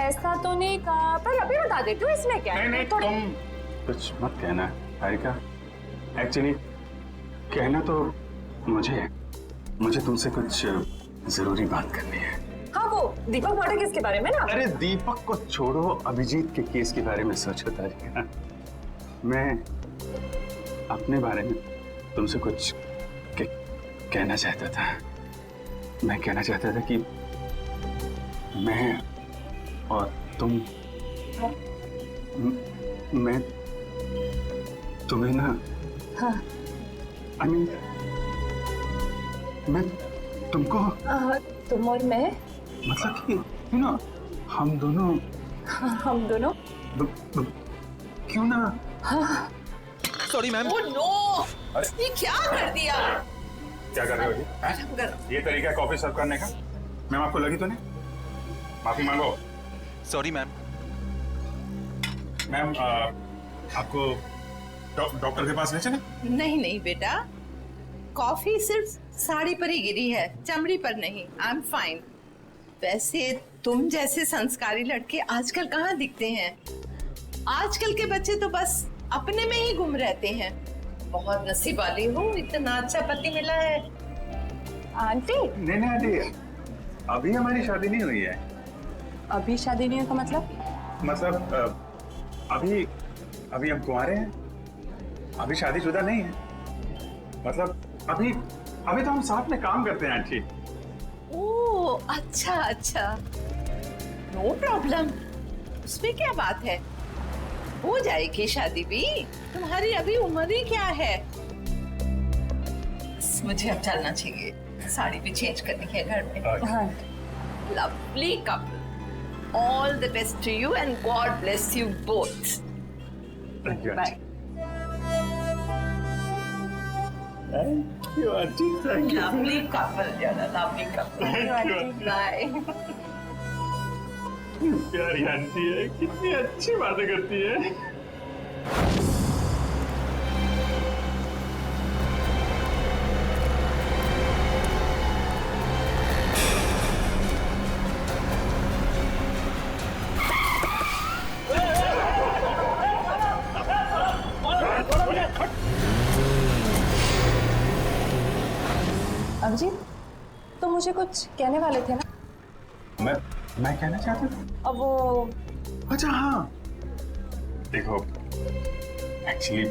ऐसा तो नहीं कहा, पर अभी बता देती हूँ इसमें क्या है। नहीं तो तुम कुछ मत कहना हारिका। एक्चुअली कहना तो मुझे तुमसे कुछ जरूरी बात करनी है। हाँ, वो दीपक मर्डर केस के बारे में ना। अरे दीपक को छोड़ो, अभिजीत के केस के बारे में सोचो तारिका। मैं अपने बारे में तुमसे कुछ कहना चाहता था। मैं कहना चाहता था कि मैं और तुम, मैं तुम्हें ना, हाँ। I mean, मैं तुमको तुम और मैं, मतलब कि हम दोनों क्यों ना। हाँ। Sorry ma'am. ओह नो, ये क्या कर दिया? क्या कर रहे हो जी? ये तरीका है कॉफी सर्व करने का? मैम आपको लगी तो नहीं? माफी मांगो। Sorry ma'am. मैम आपको डॉक्टर के पास ले चलें? नहीं बेटा, कॉफी सिर्फ साड़ी पर ही गिरी है, चमड़ी पर नहीं। I am fine. वैसे तुम जैसे संस्कारी लड़के आजकल कहाँ दिखते हैं? आजकल के बच्चे तो बस अपने में ही गुम रहते हैं। बहुत नसीब वाली हो, इतना अच्छा पति मिला है। आंटी? नहीं आंटी, अभी हमारी शादी नहीं हुई है। अभी शादी नहीं हुई का मतलब अभी हम कुंवारे हैं, अभी शादीशुदा नहीं है। मतलब अभी तो हम साथ में काम करते हैं आंटी। ओह अच्छा, नो प्रॉब्लम, उसमें क्या बात है, हो जाएगी शादी भी। तुम्हारी अभी उम्र ही क्या है। मुझे अब चलना चाहिए, साड़ी भी चेंज करनी है घर में। हाँ। Lovely couple, all the best to you and God bless you both. Bye. Thank you, auntie. Thank you. Lovely couple, lovely couple. Bye. प्यारी आंटी है, कितनी अच्छी बातें करती है। अभिजीत, तो मुझे कुछ कहने वाले थे ना? मैं कहना चाहता था। अब वो, अच्छा हाँ, देखो एक्चुअली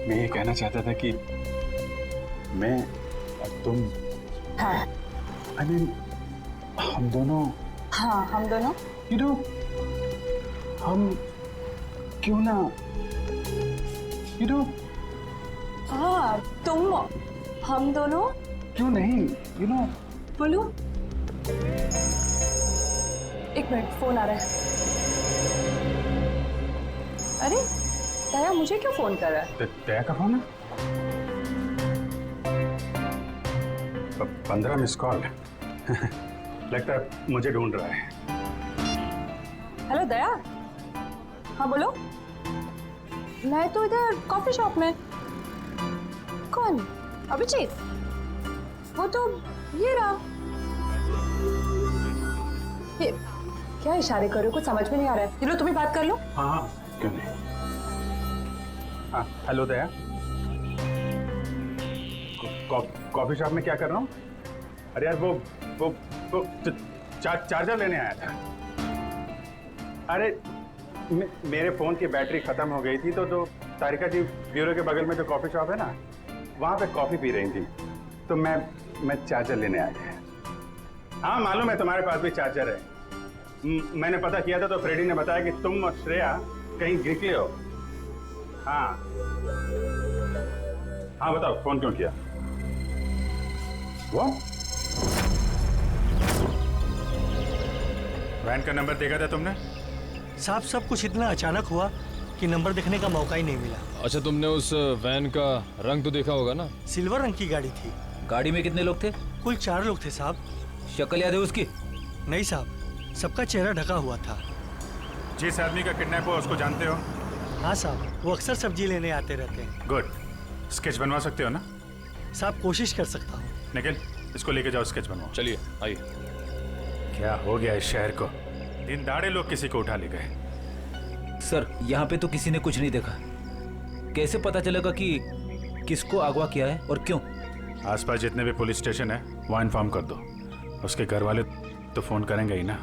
मैं ये कहना चाहता था कि मैं और तुम, हाँ, I mean, हम दोनों, हाँ, हम दोनों, you know, हम क्यों ना, you know, हाँ, तुम, हम दोनों क्यों नहीं, you know, बोलो। एक मिनट, फोन आ रहा है। अरे दया, मुझे क्यों फोन कर रहा है? दया का फोन है? 15 मिस कॉल। लगता है मुझे ढूंढ रहा है। हेलो दया। हाँ बोलो। मैं तो इधर कॉफी शॉप में। कौन? अभिजीत? वो तो ये रहा। ये क्या इशारे कर रहे हो? कुछ समझ में नहीं आ रहा है। चलो तुम्हें बात कर लो। हाँ क्यों नहीं। हाँ हेलो दया, कॉफी शॉप में क्या कर रहा हूँ? अरे यार वो चार्जर लेने आया था। अरे मेरे फोन की बैटरी खत्म हो गई थी, तो तारिका जी ब्यूरो के बगल में जो कॉफी शॉप है ना, वहां पे कॉफी पी रही थी, तो मैं चार्जर लेने आ गया। हाँ मालूम है तुम्हारे पास भी चार्जर है। मैंने पता किया था तो फ्रेडी ने बताया कि तुम और श्रेया कहीं निकले हो। हाँ बताओ फोन क्यों किया? वो वैन का नंबर देखा था तुमने? साहब सब कुछ इतना अचानक हुआ कि नंबर देखने का मौका ही नहीं मिला। अच्छा तुमने उस वैन का रंग तो देखा होगा ना? सिल्वर रंग की गाड़ी थी। गाड़ी में कितने लोग थे? कुल 4 लोग थे साहब। शक्ल याद है उसकी? नहीं साहब, सबका चेहरा ढका हुआ था। जिस आदमी का किडनैप हुआ उसको जानते हो? हाँ साहब, वो अक्सर सब्जी लेने आते रहते हैं। गुड। स्केच बनवा सकते हो ना? साहब कोशिश कर सकता हूँ। निखिल इसको लेके जाओ, स्केच बनवाओ। चलिए आइए। क्या हो गया इस शहर को? दिन दाड़े लोग किसी को उठा ले गए। सर यहाँ पे तो किसी ने कुछ नहीं देखा। कैसे पता चलेगा कि किसको अगवा किया है और क्यों? आसपास जितने भी पुलिस स्टेशन है वहाँ इन्फॉर्म कर दो। उसके घर वाले तो फोन करेंगे ही ना।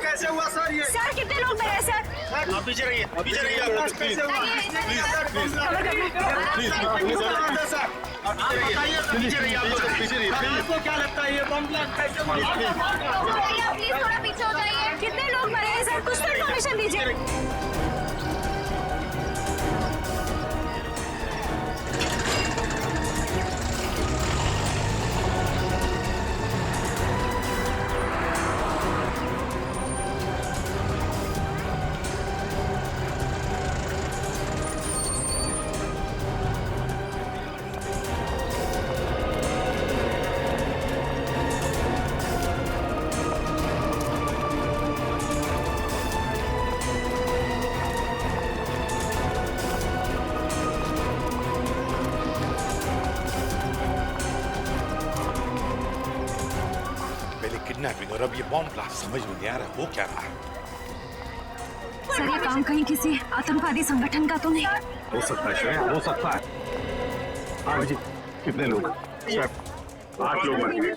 कैसे हुआ सर ये? सर कितने लोग मरे सर? आप पीछे रहिए कैसे हुआ? आपको क्या लगता है ये बम ब्लास्ट कैसे हुआ? प्लीज थोड़ा पीछे हो जाइए। कितने लोग मरे हैं सर? कुछ तो इन्फॉर्मेशन दीजिए। किडनैपिंग और अब ये बॉम्ब ब्लास्ट, समझ में नहीं आ रहा हो क्या रहा है। सर ये काम कहीं किसी आतंकवादी संगठन का तो नहीं? हो सकता है श्रेया, हो सकता है। हाँ जी, कितने लोग? सर 8 लोग मर गए।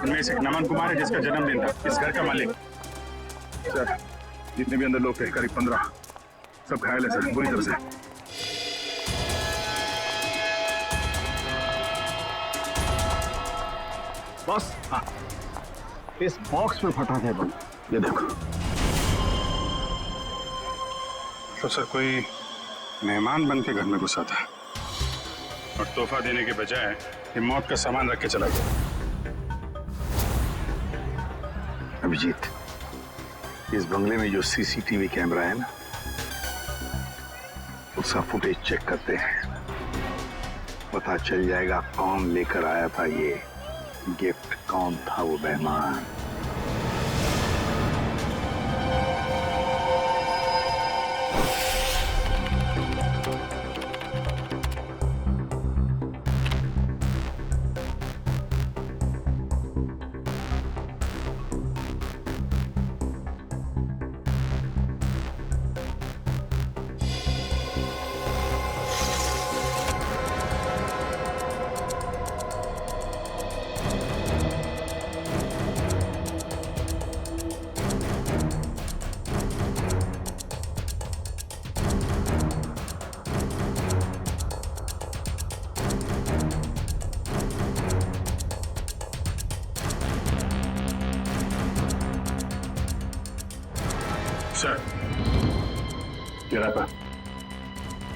उनमें से नमन कुमार है जिसका जन्मदिन था, इस घर का मालिक। सर जितने भी अंदर लोग थे करीब 15, सब घायल है सर, बुरी तरह से। बस हाँ, इस बॉक्स में फटा है बम, ये देखो। तो सर कोई मेहमान बन के घर में घुसा था और तोहफा देने के बजाय ये मौत का सामान रख के चला गया। अभिजीत, इस बंगले में जो सीसीटीवी कैमरा है ना, उसका फुटेज चेक करते हैं। पता चल जाएगा कौन लेकर आया था ये गिफ्ट, कौन था वो मेहमान। सर ये रैपर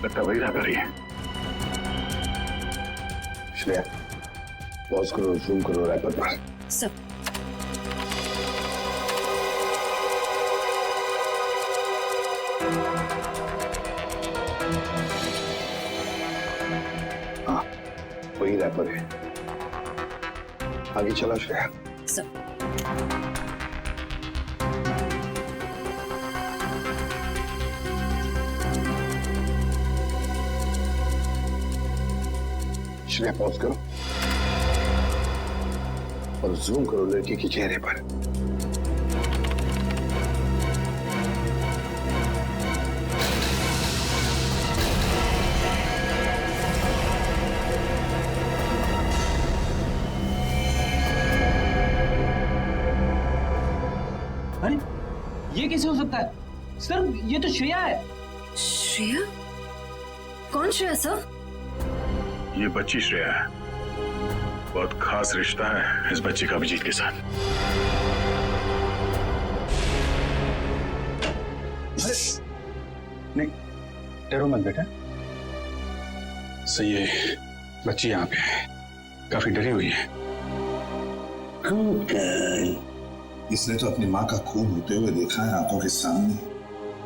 लगता वही रैपर ही है। श्रेया पॉज करो, जूम करो रैपर पर। सब हाँ वही रैपर है। आगे चला श्रेया। सब श्रेया पॉज करो और जूम करो लड़की के चेहरे पर। अरे ये कैसे हो सकता है सर? ये तो श्रेया है। श्रेया? कौन श्रेया सर? ये बच्ची श्रेया है। बहुत खास रिश्ता है इस बच्ची का अभिजीत के साथ। नहीं डरो मत बेटा। सही है, बच्ची यहाँ पे है, काफी डरी हुई है। इसने तो अपनी माँ का खून होते हुए देखा है आंखों के सामने।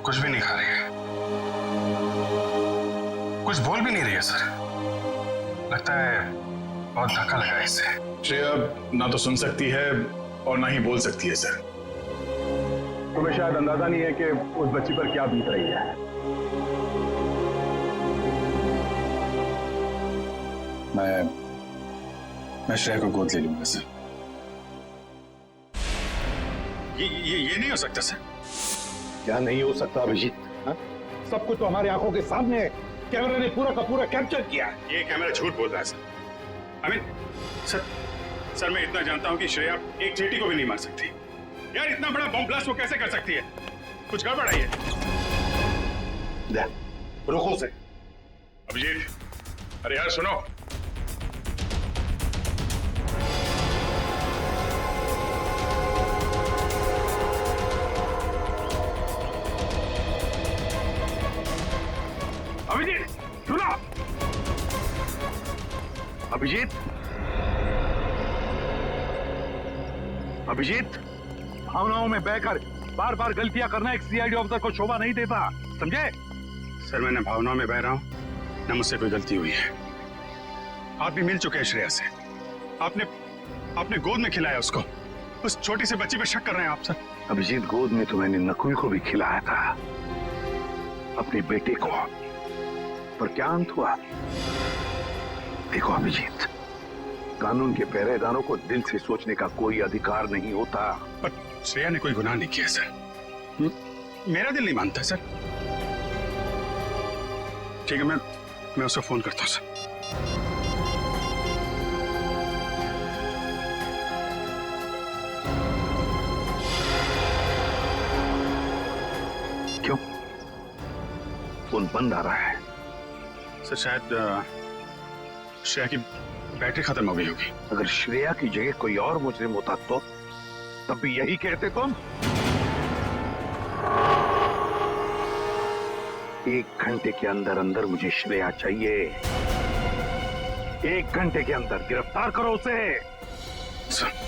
कुछ भी नहीं खा रही है, कुछ बोल भी नहीं रही है सर। लगता है बहुत धक्का लगा है इससे। श्रेया ना तो सुन सकती है और ना ही बोल सकती है सर। तुम्हें शायद अंदाजा नहीं है कि उस बच्ची पर क्या बीत रही है। मैं श्रेया को गोद ले लूंगा सर। ये नहीं हो सकता सर। क्या नहीं हो सकता अभिजीत? सब कुछ तो हमारी आंखों के सामने है। कैमरे ने पूरा का पूरा कैप्चर किया। ये कैमरा झूठ बोल रहा है सर। सर मैं इतना जानता हूं कि श्रेया एक चींटी को भी नहीं मार सकती। यार इतना बड़ा बम ब्लास्ट वो कैसे कर सकती है? कुछ गड़बड़ है ये। रुको से अभिजीत, अरे यार सुनो। अभिजीत सुनो। अभिजीत, अभिजीत, भावनाओं में बहकर बार बार गलतियां करना एक सीआईडी ऑफिसर को शोभा नहीं देता, समझे? सर मैं न भावनाओं में बह रहा हूं न मुझसे कोई गलती हुई है। आप भी मिल चुके हैं श्रेया से। आपने गोद में खिलाया उसको। उस छोटी सी बच्ची पे शक कर रहे हैं आप सर। अभिजीत, गोद में तो मैंने नकुल को भी खिलाया था, अपने बेटे को। पर क्या अंत हुआ? देखो अभिजीत, कानून के पहरेदारों को दिल से सोचने का कोई अधिकार नहीं होता। पर श्रेया ने कोई गुनाह नहीं किया सर। मेरा दिल नहीं मानता सर। ठीक है, मैं उसको फोन करता हूं सर। क्यों फोन बंद आ रहा है? सर शायद श्रेया की बैटरी खत्म हो गई होगी। अगर श्रेया की जगह कोई और मुजरिम होता तो तब भी यही कहते तुम? 1 घंटे के अंदर अंदर मुझे श्रेया चाहिए। 1 घंटे के अंदर गिरफ्तार करो उसे। सर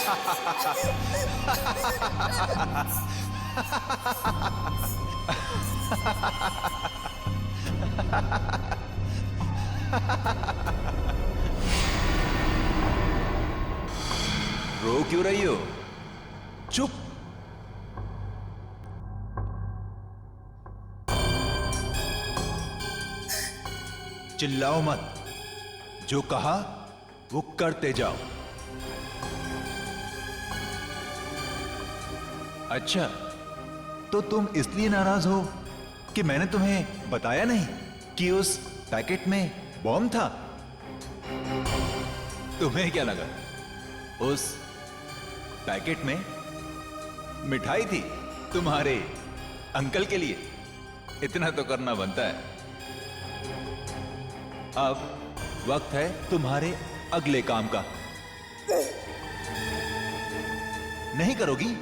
रो क्यों रही हो? चुप। चिल्लाओ मत, जो कहा वो करते जाओ। अच्छा, तो तुम इसलिए नाराज हो कि मैंने तुम्हें बताया नहीं कि उस पैकेट में बॉम्ब था? तुम्हें क्या लगा उस पैकेट में मिठाई थी तुम्हारे अंकल के लिए? इतना तो करना बनता है। अब वक्त है तुम्हारे अगले काम का। नहीं करोगी?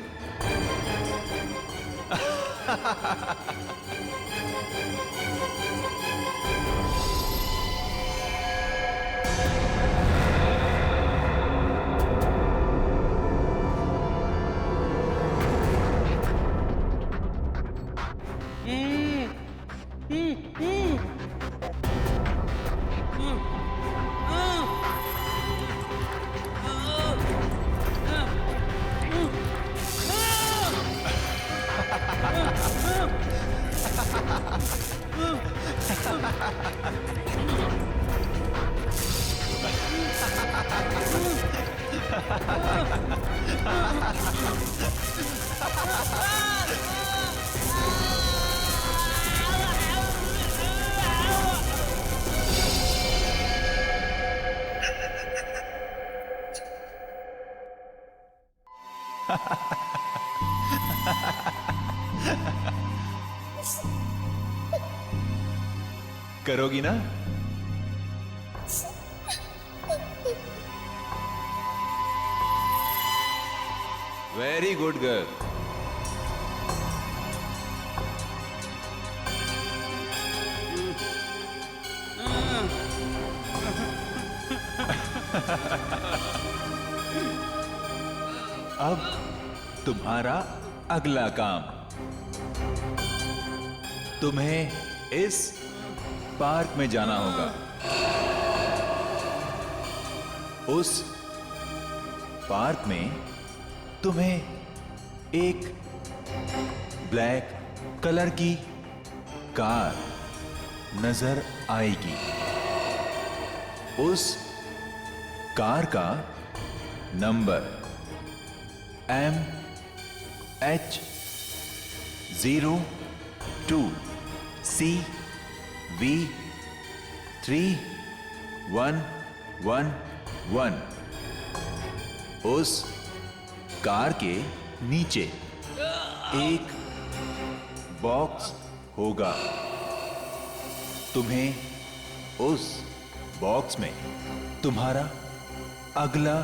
करोगी ना? Very good girl. अब तुम्हारा अगला काम, तुम्हें इस पार्क में जाना होगा। उस पार्क में तुम्हें एक ब्लैक कलर की कार नजर आएगी। उस कार का नंबर MH02CV3111। उस कार के नीचे एक बॉक्स होगा। तुम्हें उस बॉक्स में तुम्हारा अगला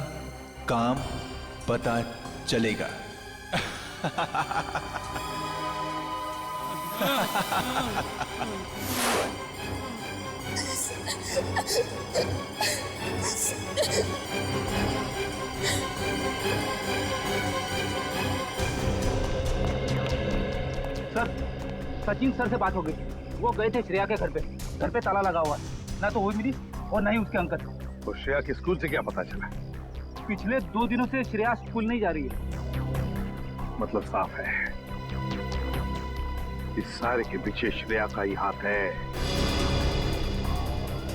काम पता चलेगा। सर, सचिन सर से बात हो गई। वो गए थे श्रेया के घर पे ताला लगा हुआ है। ना तो वो मिली और ना ही उसके अंकल। तो श्रेया के स्कूल से क्या पता चला? पिछले 2 दिनों से श्रेया स्कूल नहीं जा रही है। मतलब साफ है, इस सारे के पीछे श्रेया का ही हाथ है।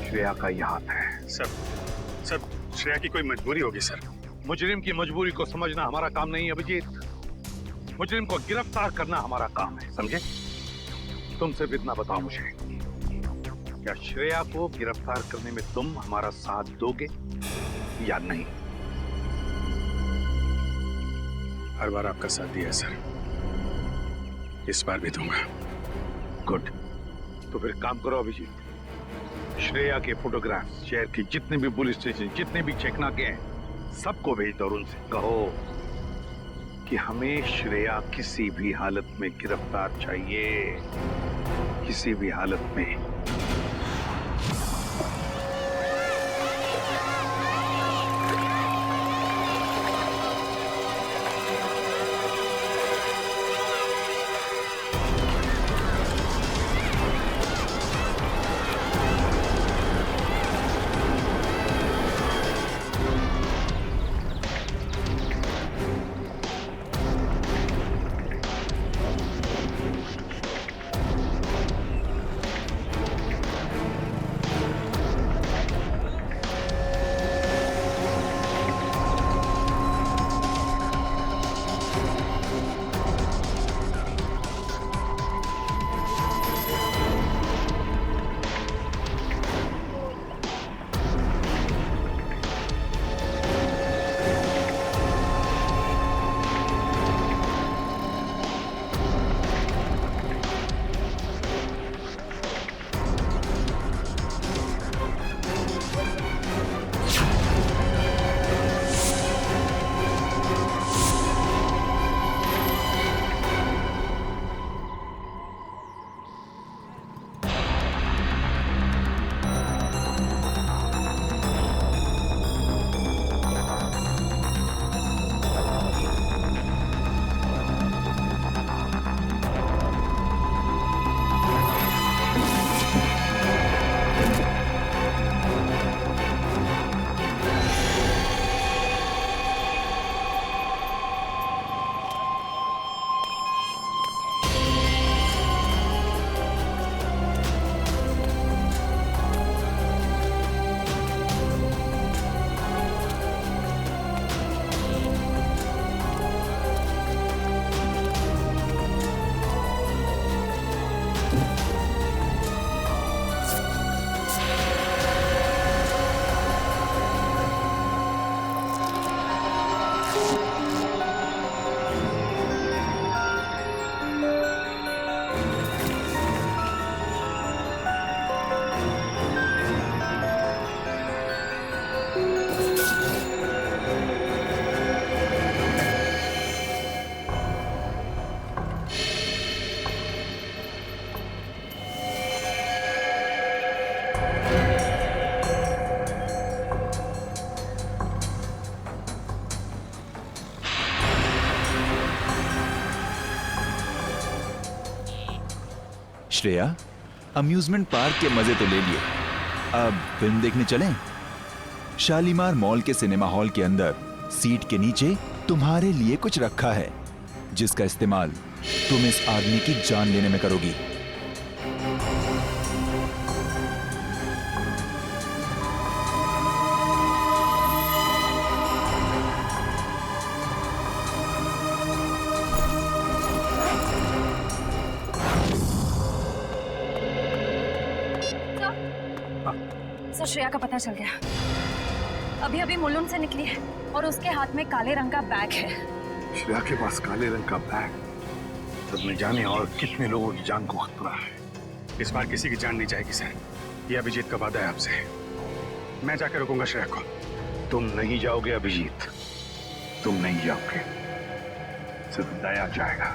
श्रेया का ही हाथ है। सर श्रेया की कोई मजबूरी होगी सर। मुजरिम की मजबूरी को समझना हमारा काम नहीं है अभिजीत। मुजरिम को गिरफ्तार करना हमारा काम है, समझे? तुम सिर्फ इतना बताओ मुझे, क्या श्रेया को गिरफ्तार करने में तुम हमारा साथ दोगे या नहीं? हर बार आपका साथ दिया है सर, इस बार भी दूंगा। गुड। तो फिर काम करो अभिजीत, श्रेया के फोटोग्राफ शहर के जितने भी पुलिस स्टेशन, जितने भी चेकनाके हैं, सबको भेज दो और उनसे कहो कि हमें श्रेया किसी भी हालत में गिरफ्तार चाहिए, किसी भी हालत में। श्रेया, अम्यूजमेंट पार्क के मजे तो ले लिए, अब फिल्म देखने चलें? शालीमार मॉल के सिनेमा हॉल के अंदर सीट के नीचे तुम्हारे लिए कुछ रखा है, जिसका इस्तेमाल तुम इस आदमी की जान लेने में करोगी। सर, श्रेया का पता चल गया। अभी अभी मुलुंड से निकली है और उसके हाथ में काले रंग का बैग है। श्रेया के पास काले रंग का बैग, तब न जाने और कितने लोगों की जान को खतरा है। इस बार किसी की जान नहीं जाएगी सर, ये अभिजीत का वादा है आपसे। मैं जाकर रुकूंगा श्रेया को। तुम नहीं जाओगे अभिजीत, तुम नहीं जाओगे, सिर्फ दया जाएगा।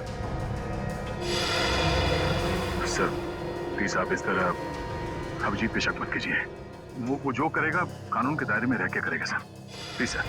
सर प्लीज आप इस तरह अभिजीत पे शक मत कीजिए। वो जो करेगा कानून के दायरे में रह के करेगा sir, please sir.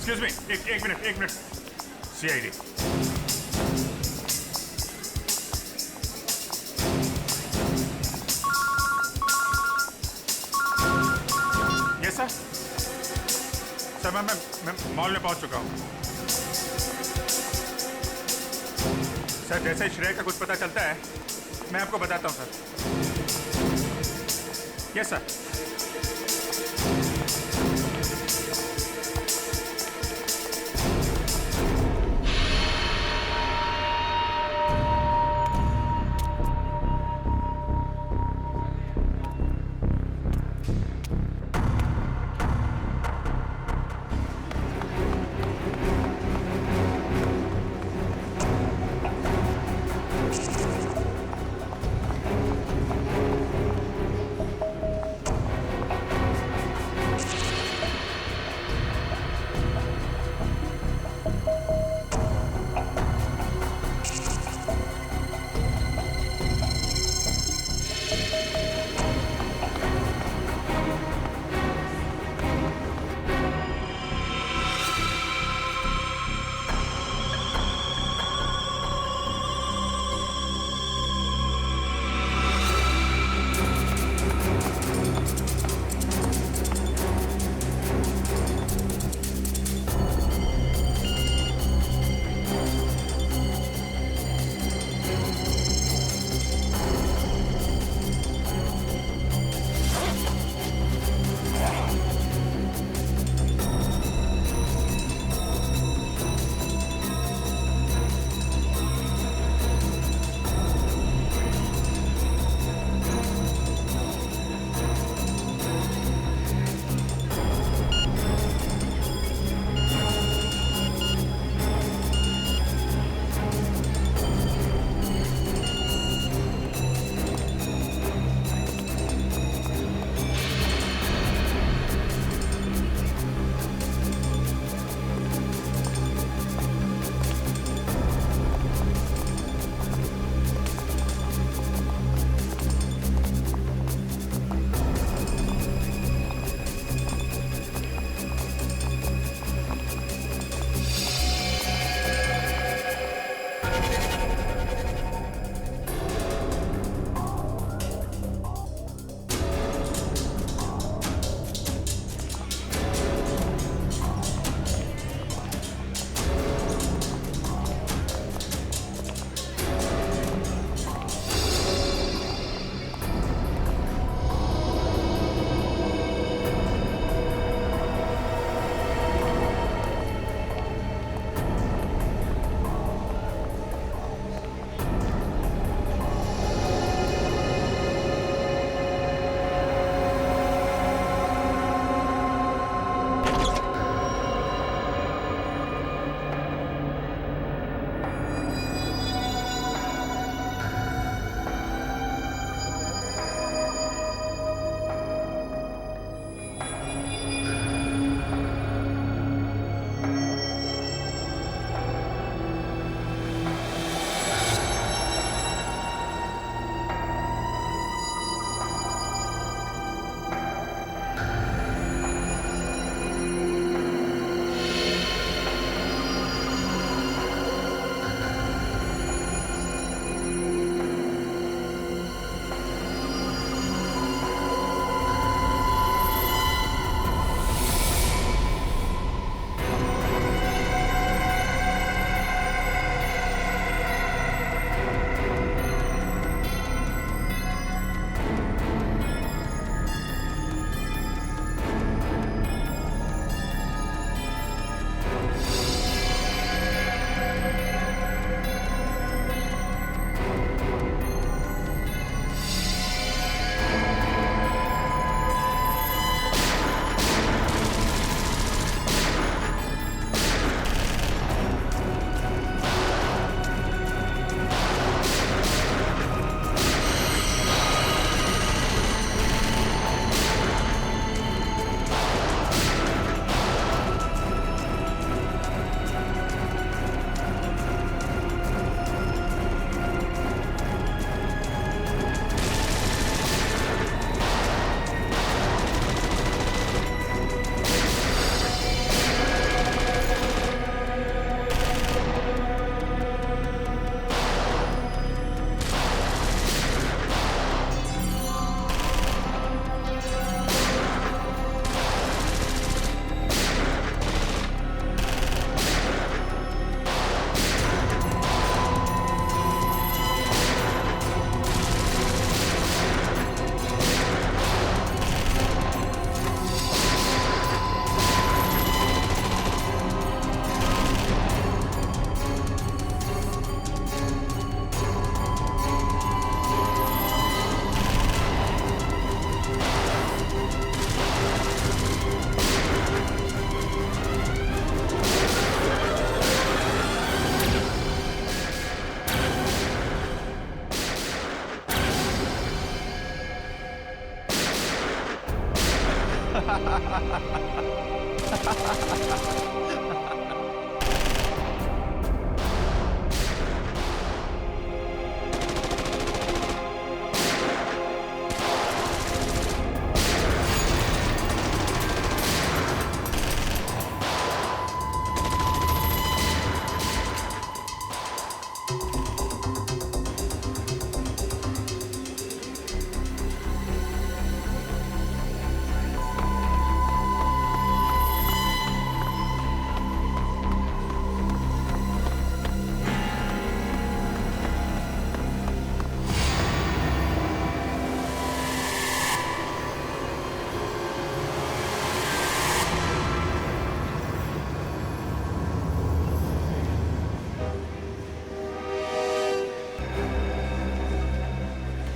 Excuse me, एक minute. CID. Yes sir. Sir मैं मॉल में पहुंच चुका हूं। सर जैसे ही श्रेया का कुछ पता चलता है मैं आपको बताता हूं सर। Yes sir.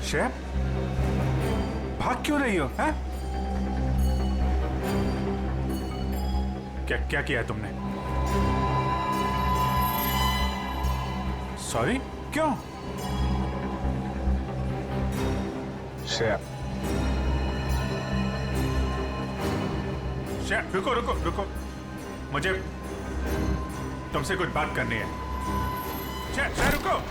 श्रेया, भाग क्यों रही हो? हैं? क्या क्या किया है तुमने? सॉरी, क्यों? श्रेया, श्रेया, रुको रुको रुको, मुझे तुमसे कुछ बात करनी है। श्रेया, श्रेया रुको।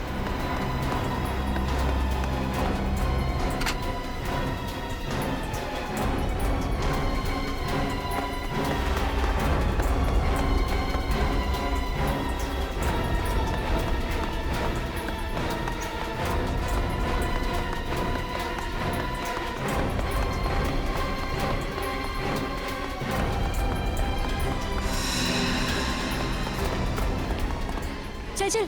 चल चल।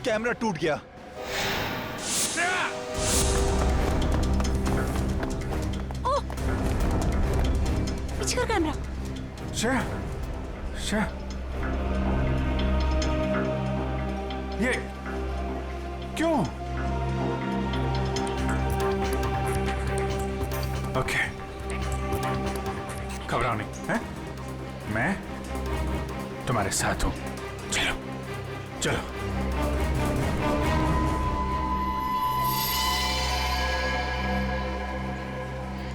कैमरा टूट गया। पीछे कर कैमरा। श्रेया, श्रेया, ये क्यों? ओके, घबराओ नहीं, हैं? मैं तुम्हारे साथ हूं। चलो चलो।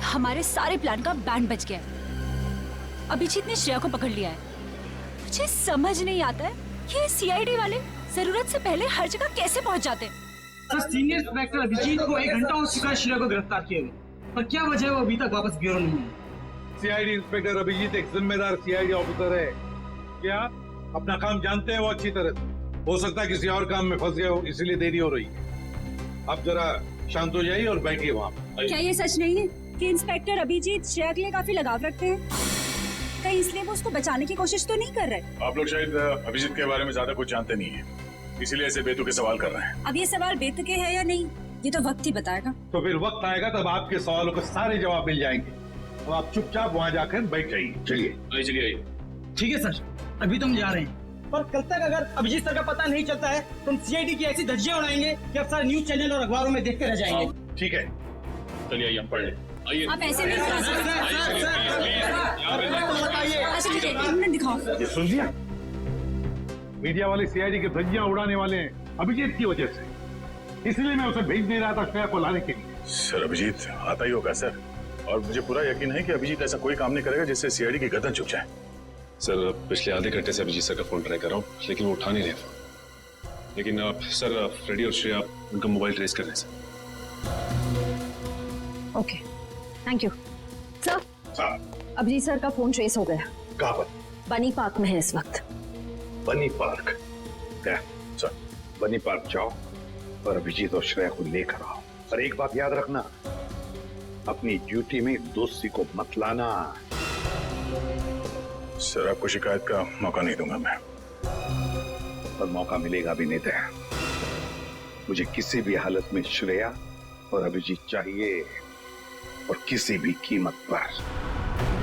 हमारे सारे प्लान का बैंड बज गया है। अभिजीत ने श्रेया को पकड़ लिया है। मुझे समझ नहीं आता है ये सीआईडी वाले जरूरत से पहले हर जगह कैसे पहुंच जाते हैं। सर, सीनियर इंस्पेक्टर अभिजीत को 1 घंटा हो चुका है श्रेया को गिरफ्तार किए हुए, पर क्या वजह है वो अभी तक वापस ब्यूरो नहीं है। सीआईडी इंस्पेक्टर अभिजीत एक जिम्मेदार सीआईडी ऑफिसर है। क्या अपना काम जानते हैं वो अच्छी तरह से? हो सकता है किसी और काम में फंस गए हो, इसीलिए देरी हो रही है। आप जरा शांत हो जाइए और बैठिए वहाँ। क्या ये सच नहीं है कि इंस्पेक्टर अभिजीत श्रेया के लिए काफी लगाव रखते हैं? कहीं इसलिए वो उसको बचाने की कोशिश तो नहीं कर रहे? आप लोग शायद अभिजीत के बारे में ज्यादा कुछ जानते नहीं है, इसीलिए ऐसे बेतुके सवाल कर रहे हैं। अब ये सवाल बेतुके है या नहीं ये तो वक्त ही बताएगा। तो फिर वक्त आएगा तब आपके सवालों के सारे जवाब मिल जाएंगे। अब आप चुपचाप वहाँ जाकर बैठ जाइए। चलिए चलिए। ठीक है सर, अभी तुम जा रहे हैं, पर कल तक अगर अभिजीत सर का पता नहीं चलता है तो हम सीआईडी की ऐसी धज्जियां उड़ाएंगे कि अब सारे न्यूज चैनल और अखबारों में देखते रह जाएंगे। ठीक है, चलिए आइए हम पढ़ लें। आइए। आप ऐसे नहीं दिखा सकते। दिखाओ। ये सुन लिया, मीडिया वाले सीआईडी की धज्जियां उड़ाने वाले हैं अभिजीत की वजह से, इसलिए मैं उसे भेज नहीं रहा था श्रेया को लाने के लिए। सर, अभिजीत आता ही होगा सर, और मुझे पूरा यकीन है कि अभिजीत ऐसा कोई काम नहीं करेगा जिससे सीआईडी की गर्दन झुक जाए। सर, पिछले आधे घंटे से अभिजीत सर का फोन ट्राई कर रहा हूँ, लेकिन वो उठा नहीं रहे फोन। लेकिन सर, फ्रेडी और श्रेया उनका मोबाइल ट्रेस कर रहे हैं sir. Okay, thank you sir. Abhijeet sir का फोन ट्रेस हो गया। कहाँ पर? बनी पार्क में है इस वक्त। बनी पार्क? सर, बनी पार्क जाओ और अभिजीत और श्रेया को लेकर आओ। और एक बात याद रखना, अपनी ड्यूटी में दोस्ती को मत लाना। सर, आपको शिकायत का मौका नहीं दूंगा मैं। पर मौका मिलेगा भी नहीं। मुझे किसी भी हालत में श्रेया और अभिजीत चाहिए, और किसी भी कीमत पर।